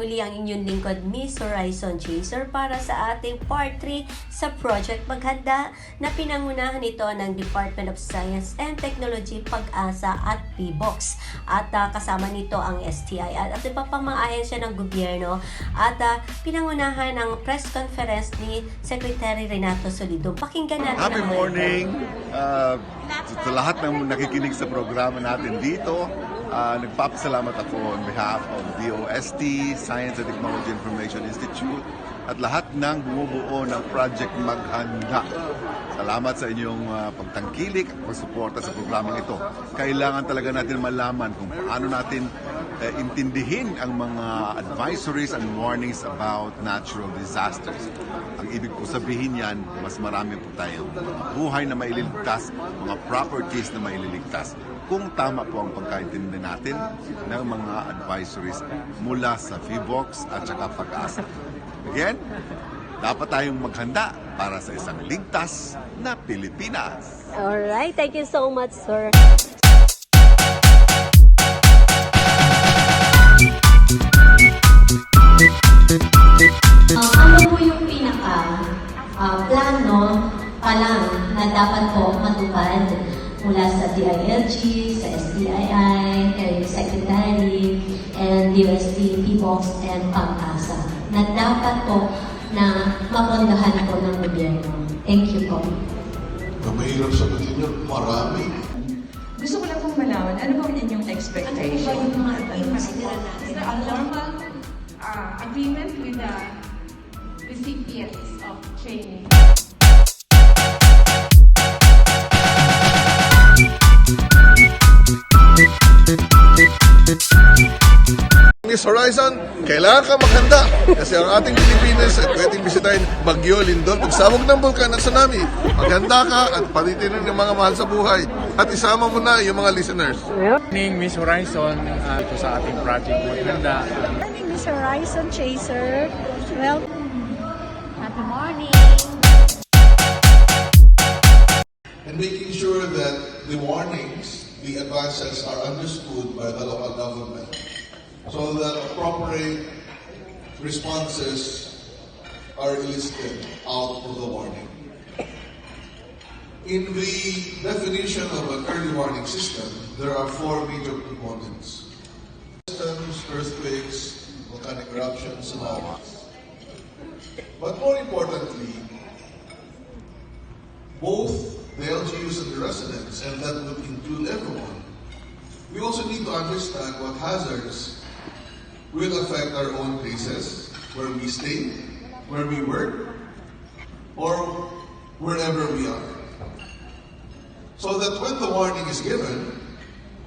muli ang inyong lingkod, Miss Horizon Chaser, para sa ating Part 3 sa Project Maghanda na pinangunahan ito ng Department of Science and Technology, PAGASA at PHIVOLCS. At kasama nito ang STII at iba pang mga ahensya ng gobyerno. At pinangunahan ng press conference ni Secretary Renato Solidum. Pakinggan natin. Happy morning sa lahat ng nakikinig sa programa natin dito. Nagpapasalamat ako on behalf of DOST, Science and Technology Information Institute, at lahat ng bumubuo ng Project Maghanda. Salamat sa inyong pagtangkilik at pagsuporta sa programang ito. Kailangan talaga natin malaman kung paano natin intindihin ang mga advisories and warnings about natural disasters. Ang ibig po sabihin yan, mas marami po tayong buhay na maililigtas, mga properties na maililigtas, kung tama po ang pagkaintindi natin ng mga advisories mula sa PHIVOLCS at saka PAGASA. Again, dapat tayong maghanda para sa isang ligtas na Pilipinas. Alright, thank you so much, sir. Ano po yung plano pa lang na dapat po matupad mula sa DILG, sa STII, kay Secretary, and DOST, PHIVOLCS, and PAGASA na dapat po na mapondahan po ng gobyerno. Thank you po. Mahirap sagutin yun. Marami. Gusto ko lang pong malaman, ano bang inyong expectation? Ano ba yung mga consider natin? Is there a normal agreement with the recipients of training? Miss Horizon, kailangan ka maghanda kasi ang ating Pilipinas ay pwedeng bisitahin bagyo, lindol, pagsabog ng bulkan at tsunami. Maghanda ka at palitin ng mga mahal sa buhay at isama mo na yung mga listeners. Morning, Miss Horizon, ito sa ating project Maghanda. Morning, Miss Horizon Chaser. Well, Happy morning! And making sure that the warnings, the advices are understood by the local government so that appropriate responses are elicited out of the warning. In the definition of an early warning system, there are four major components: systems, earthquakes, volcanic eruptions, and others. But more importantly, both the LGUs and the residents, and that would include everyone, we also need to understand what hazards will affect our own places, where we stay, where we work, or wherever we are. So that when the warning is given,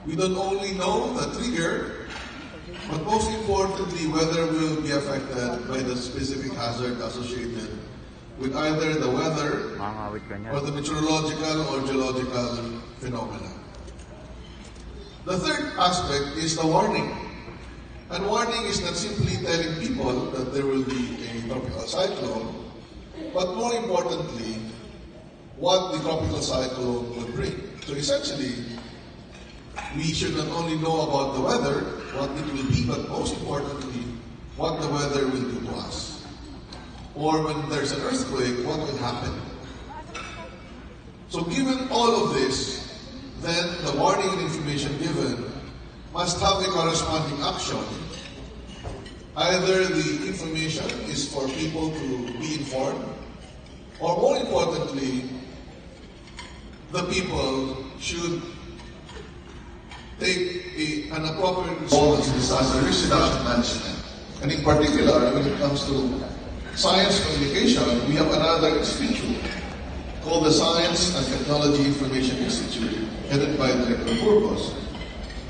we don't only know the trigger, but most importantly, whether we will be affected by the specific hazard associated with either the weather or the meteorological or geological phenomena. The third aspect is the warning. And warning is not simply telling people that there will be a tropical cyclone, but more importantly, what the tropical cyclone will bring. So essentially, we should not only know about the weather, what it will be, but most importantly, what the weather will do to us. Or when there's an earthquake, what will happen? So given all of this, then the warning and information given must have a corresponding action. Either the information is for people to be informed, or more importantly, the people should take an appropriate response to disaster risk reduction management. And in particular, when it comes to science communication, we have another institute called the Science and Technology Information Institute, headed by Director Piscos,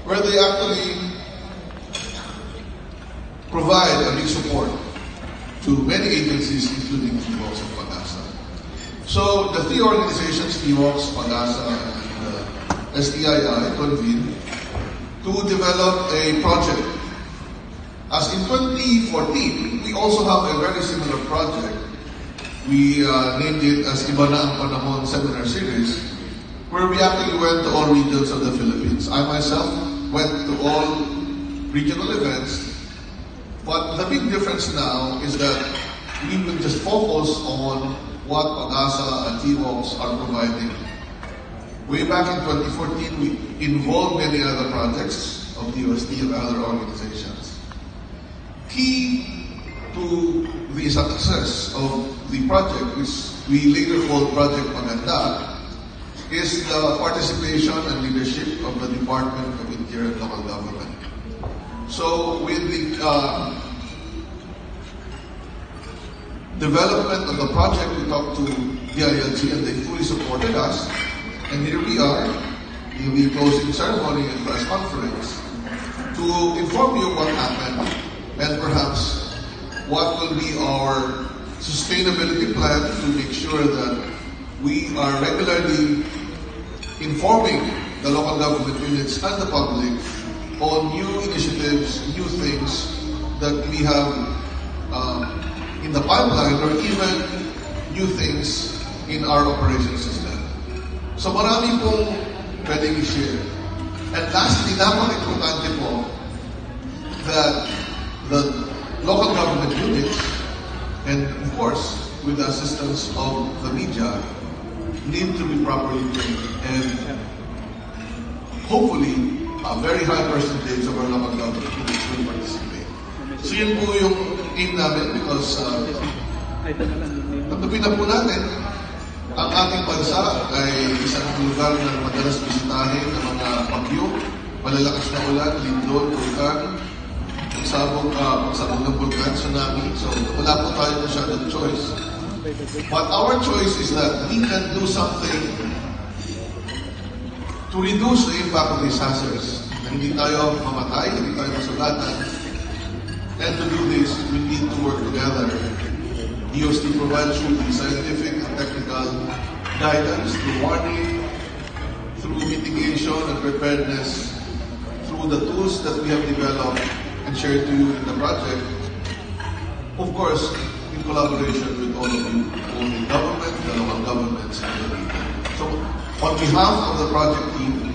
where they actually provide a big support to many agencies, including PHIVOLCS and PAGASA. So the three organizations, PHIVOLCS, PAGASA, and STII, convened to develop a project. As in 2014, we also have a very similar project. We named it as Iba na ang Panahon Seminar Series, where we actually went to all regions of the Philippines. I myself went to all regional events But the big difference now is that we will just focus on what PAGASA and PHIVOLCS are providing. Way back in 2014, we involved many other projects of DOST and other organizations. Key to the success of the project, which we later called Project MAGHANDA, is the participation and leadership of the Department of Interior and Local Government. So with the development of the project, we talked to DILG and they fully supported us. And here we are in the closing ceremony and press conference to inform you what happened and perhaps what will be our sustainability plan to make sure that we are regularly informing the local government units and the public on new initiatives, new things that we have in the pipeline or even new things in our operation system. So marami pong pwedeng i-share. And lastly, napaka-importante po that the local government units and of course with the assistance of the media need to be properly trained and hopefully a very high percentage of our local government units will participate. So yun po yung aim namin because pagtupin na po natin, ang ating bansa ay isang lugar na madalas bisitahin ng mga bagyo, malalakas na ulan, lindol, vulkan, pagsabog ng vulkan, tsunami. So wala po tayo masyadong choice. But our choice is that we can do something to reduce the impact of these hazards. Hindi tayo mamatay, hindi tayo masulatan. And to do this, we need to work together. DOST provides you the scientific and technical guidance through warning, through mitigation and preparedness, through the tools that we have developed and shared to you in the project. Of course, in collaboration with all of you, both the government, the local governments, and the people. So, on behalf of the project team,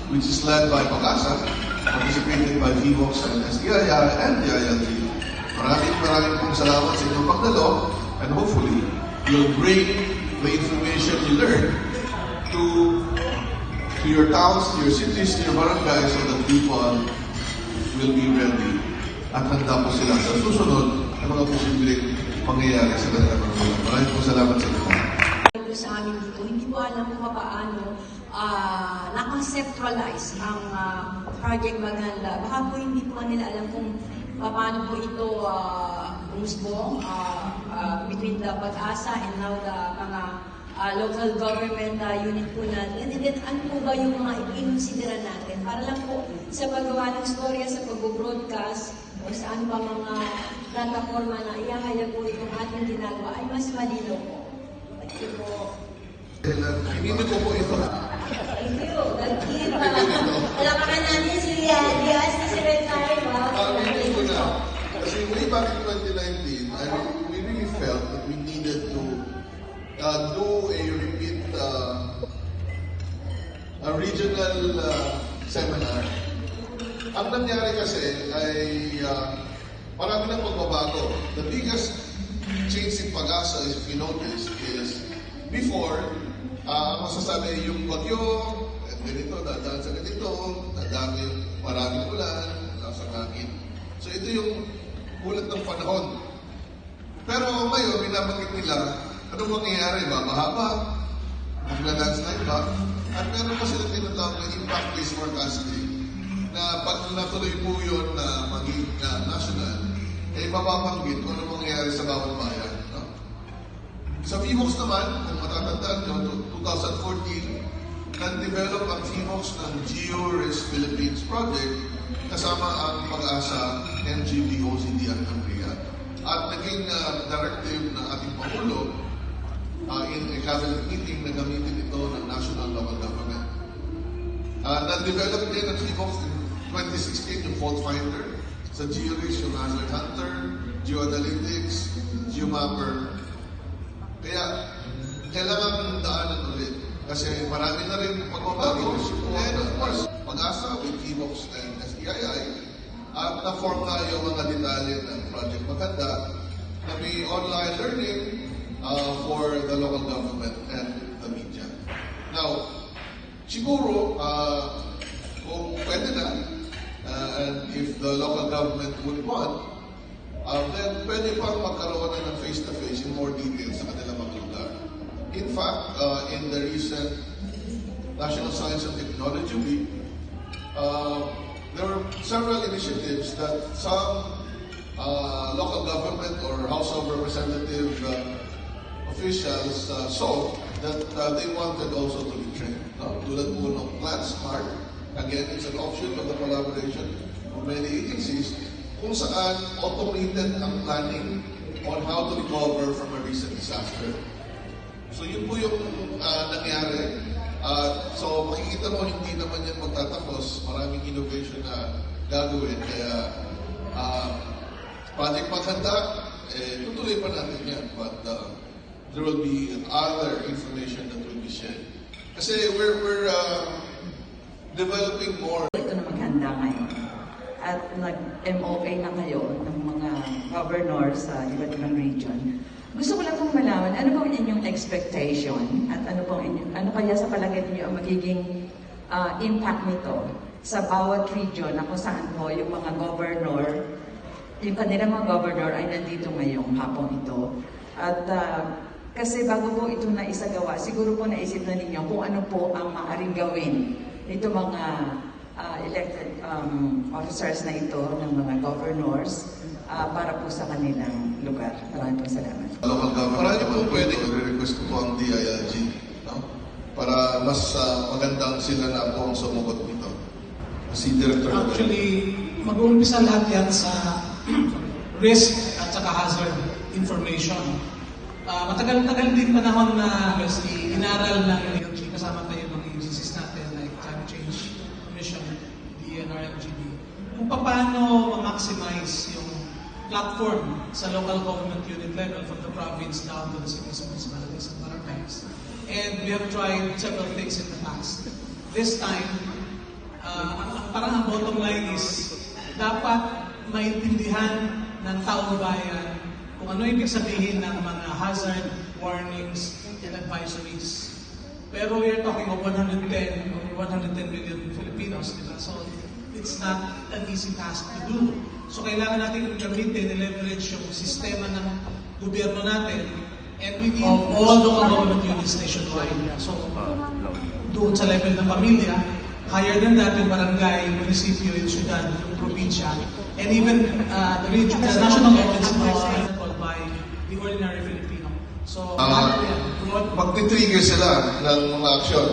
which is led by PAGASA, participated by PHIVOLCS and STII and DILG, maraming pong salamat sa inyong pagdalo, and hopefully, you'll bring the information you learn to your towns, to your cities, to your barangays, so that people will be ready at handa po sila sa susunod na mga posibleng pangyayari sa kanilang mga buwan. Maraming po salamat sa inyo. Sa amin dito, hindi ko alam kung paano na-conceptualize ang Project Maghanda. Baka po hindi po nila alam kung paano po ito umusbong between the PAGASA and now the mga local government unit po natin. And then, ano po ba yung mga ikinonsidera natin? Para lang po sa paggawa ng storya, sa pag-broadcast, o sa ano pa mga plataforma na ihahayag po itong ating ginagawa ay mas malino po. Thank you po. Hindi ko po ito. Thank you. Nag-keep. Palakakan natin si Diaz na secretary. Hindi ko na. Kasi way back in 2019, we really felt that we needed to do a repeat a regional seminar. Ang nangyari kasi ay marami ng pagbabago. The biggest change in PAGASA, if you notice, is before, ang masasabi yung bagyo, ganito, dadaan sa ganito, maraming ulan, nasa hangin. So ito yung ulat ng panahon. Pero ngayon, binabanggit nila, anong mangyayari ba? Mahaba? Magla-landslide ba? At meron pa silang tinatawag na impact-based forecasting na pag natuloy po yun na maging national, eh mapapanggit kung ano mangyayari sa bawat bayan. No? Sa PHIVOLCS naman, kung matatandaan nyo, 2014, nag-develop ang PHIVOLCS ng GeoRisk Philippines Project kasama ang PAGASA, NGO, CDN, and RIA. At naging directive ng ating Pangulo in a cabinet meeting na gamitin ito ng national local government. Na-develop din ang PHIVOLCS in 2016 yung fault finder, sa GeoRisk yung hazard hunter, geoanalytics, geomapper. Kaya kailangan daanan ulit kasi marami na rin pagbabago. And of course, PAGASA with PHIVOLCS and STII, na-form na yung mga detalye ng Project Maghanda na may online learning for the local government and the media. Now, siguro, kung pwede na, and if the local government would want, then pwede pang magkaroon na ng face-to-face in more detail sa kanilang mga lugar. In fact, in the recent National Science and Technology Week, there were several initiatives that some local government or House of Representative officials saw that they wanted also to be trained. Tulad po ng Plan Smart, again, it's an offshoot of the collaboration of many agencies kung saan automated ang planning on how to recover from a recent disaster. So yun po yung nangyari. So makikita mo, hindi naman yan magtatapos. Maraming innovation na gagawin. Kaya Project Maghanda, tutuloy pa natin yan. But there will be other information that will be shared. Kasi we're developing more. Ito na maghanda ngayon. At nag-MOA na kayo ng mga governor sa iba't ibang region. Gusto ko lang pong malaman, ano pong inyong expectation at ano kaya sa palagay niyo ang magiging impact nito sa bawat region na kung saan po yung mga governor, yung kanilang mga governor ay nandito ngayong hapon ito. At kasi bago po ito na isagawa, siguro po naisip na ninyo kung ano po ang maaaring gawin nito mga elected officers na ito ng mga governors para po sa kanilang lugar. Maraming po salamat. Local government. Marami po pwede i-request ko po ang DILG, no? Para mas magandang sila na po ang sumugot nito. Si Director. Actually, mag-uumpisa lahat yan sa risk at saka hazard information. Matagal-tagal din panahon na inaral ng LGUs, kasama tayo ng agencies natin like Climate Change Commission, DNRMGB, kung paano ma-maximize yung platform sa local government unit level from the province down to the cities, municipalities, and barangays. And we have tried several things in the past. This time, parang ang bottom line is dapat maintindihan ng taong bayan kung ano ibig sabihin ng mga hazard warnings and advisories. Pero we are talking of 110 million Filipinos, diba? So it's not an easy task to do. So kailangan natin gamitin, leverage yung sistema ng gobyerno natin and we need all local government units nationwide. So doon sa level ng pamilya, higher than that, yung barangay, munisipyo, yung syudad, yung probinsya, and even the region, the national governments controlled by the ordinary Filipino. So, magti-trigger sila ng mga aksyon.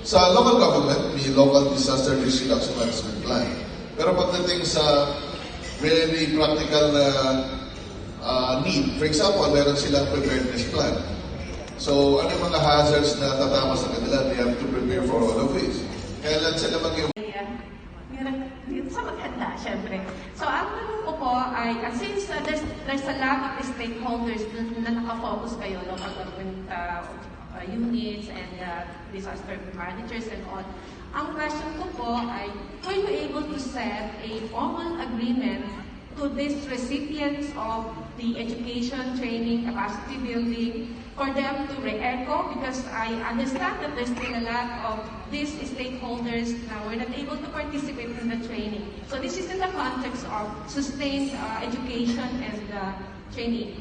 Sa local government, may local disaster risk reduction management plan. Pero pagdating sa very practical na need, for example, meron silang preparedness plan. So, ano yung mga hazards na tatama sa kanila? They have to prepare for all of this. Kailan sila mag-iwan? Dito sa Maghanda, syempre. So, ang tanong ko po ay, since there's a lot of stakeholders na nakafocus kayo, local government units and disaster managers and all, ang question ko po ay, were you able to set a formal agreement to these recipients of the education, training, capacity building, for them to re-echo? Because I understand that there's still a lot of these stakeholders now were not able to participate in the training. So this is in the context of sustained education and training.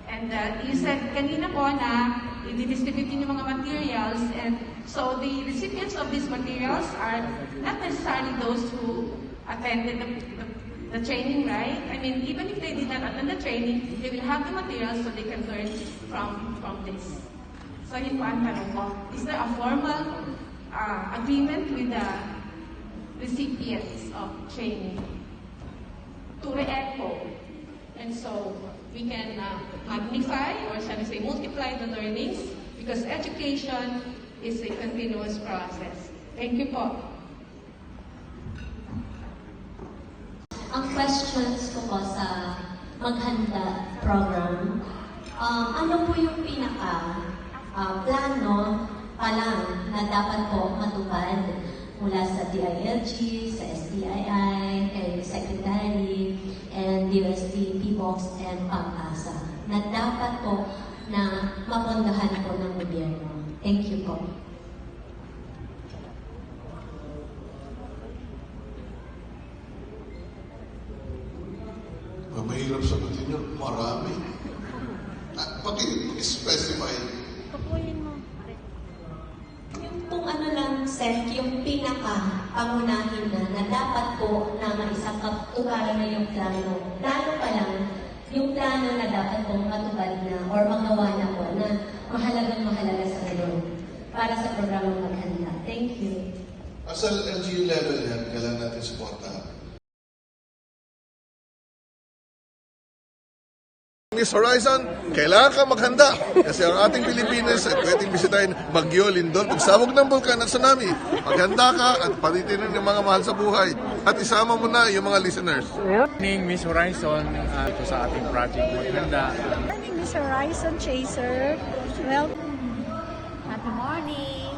And you said kanina po na i-distribute yung mga materials, and so the recipients of these materials are not necessarily those who attended the training, right? I mean, even if they did not attend the training, they will have the materials so they can learn from this. So yun po ang tanong ko. Is there a formal agreement with the recipients of training to re-echo? And so we can magnify, or shall we say multiply the learnings, because education is a continuous process. Thank you po. Ang questions ko po sa Maghanda program, ano po yung plano pa lang na dapat po matupad mula sa DILG, sa STII, kay Secretary, DOST, PHIVOLCS, and PAGASA na dapat po na mapondahan po ng gobyerno. Thank you po. Mahirap sagutin yun. Marami. Paki-specify. Yung kung ano lang, Seth, yung pinaka-pangunahin na dapat po na maisakatuparan na yung plano. Plano pa lang, yung plano na dapat pong matupad na or magawa na po na mahalagang-mahalaga sa ngayon para sa programang Maghanda. Thank you. Sa LGU level yan, kailangan natin supportahan. Miss Horizon, kailangan ka maghanda kasi ang ating Pilipinas ay pwedeng bisitahin Bagyo, Lindol, pagsabog ng bulkan at tsunami. Maghanda ka at patitinan ng mga mahal sa buhay at isama mo na yung mga listeners. Good morning, Miss Horizon, ito sa ating project Maghanda. Good morning, Miss Horizon Chaser. Well, Happy morning!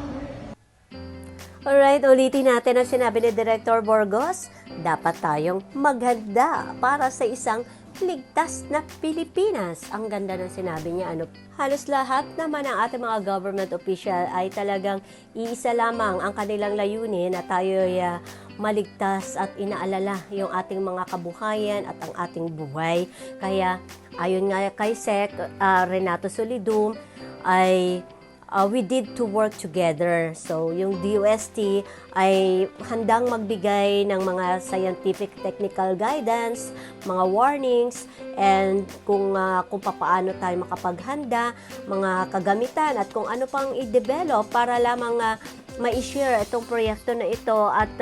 Alright, ulitin natin ang sinabi ni Director Burgos. Dapat tayong maghanda para sa isang ligtas na Pilipinas. Ang ganda ng sinabi niya. Halos lahat naman ng ating mga government official ay talagang iisa lamang ang kanilang layunin na tayo'y maligtas at inaalala yung ating mga kabuhayan at ang ating buhay. Kaya ayon nga kay Sec. Renato Solidum ay we did to work together. So, yung DOST ay handang magbigay ng mga scientific technical guidance, mga warnings, and kung paano tayo makapaghanda, mga kagamitan, at kung ano pang i-develop para lamang ma-share itong proyekto na ito at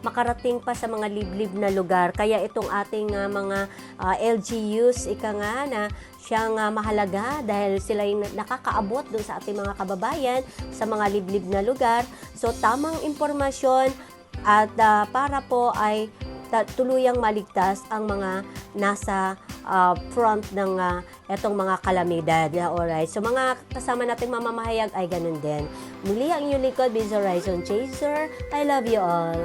makarating pa sa mga liblib na lugar. Kaya itong ating mga LGUs, ika nga na siyang mahalaga dahil sila yung nakakaabot dun sa ating mga kababayan sa mga liblib na lugar. So, tamang impormasyon at para po ay tuluyang maligtas ang mga nasa front ng etong mga kalamidad. Alright. So, mga kasama nating mamamahayag ay ganun din. Muli ang inyong lingkod, Miss Horizon Chaser. I love you all.